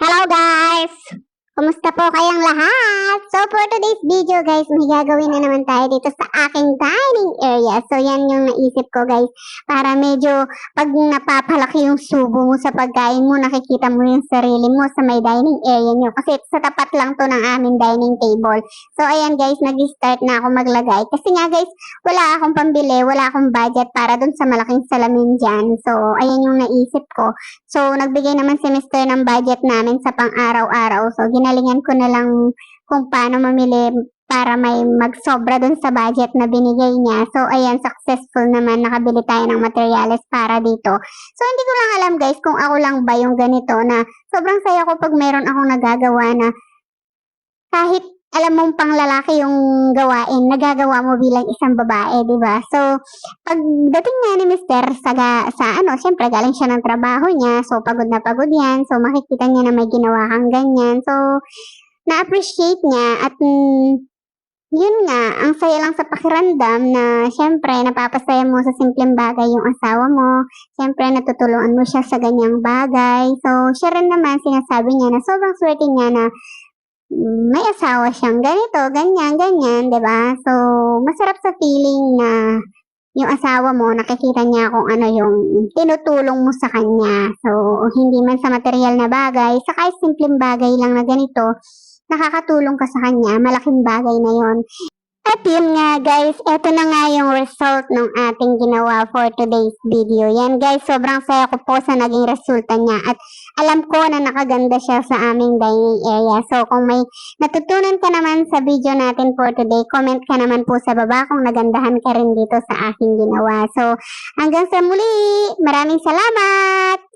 Hello guys! Kumusta po kayong lahat? So for today's video guys, may gagawin na naman tayo dito sa aking dining area. So yan yung naisip ko guys, para medyo pag napapalaki yung subo mo sa pagkain mo, nakikita mo yung sarili mo sa may dining area nyo. Kasi sa tapat lang to ng aming dining table. So ayan guys, nag-start na ako maglagay. Kasi nga guys, wala akong pambili, wala akong budget para dun sa malaking salamin dyan. So ayan yung naisip ko. So, nagbigay naman si Mr. ng budget namin sa pang-araw-araw. So, ginalingan ko na lang kung paano mamili para may magsobra dun sa budget na binigay niya. So, ayan, successful naman. Nakabili tayo ng materials para dito. So, hindi ko lang alam guys kung ako lang ba yung ganito na sobrang saya ko pag meron akong nagagawa na kahit alam mong pang lalaki yung gawain, nagagawa mo bilang isang babae, di ba? So, pagdating nga ni Mr. Siyempre galing siya ng trabaho niya, so pagod na pagod yan, so makikita niya na may ginawa kang ganyan, so na-appreciate niya at yun nga, ang saya lang sa pakiramdam na siyempre napapasaya mo sa simpleng bagay yung asawa mo, siyempre natutulungan mo siya sa ganyang bagay, so siya rin naman sinasabi niya na sobrang swerte niya na may asawa siyang ganito, ganyan, ganyan, 'di ba? So, masarap sa feeling na yung asawa mo nakikita niya kung ano yung tinutulong mo sa kanya. So, hindi man sa material na bagay, sa kahit simpleng bagay lang na ganito, nakakatulong ka sa kanya, malaking bagay na yon. At yun nga guys, eto na nga yung result ng ating ginawa for today's video. Yan guys, sobrang saya ko po sa naging resulta niya at alam ko na nakaganda siya sa aming dining area. So kung may natutunan ka naman sa video natin for today, comment ka naman po sa baba kung nagandahan ka rin dito sa aking ginawa. So hanggang sa muli, maraming salamat!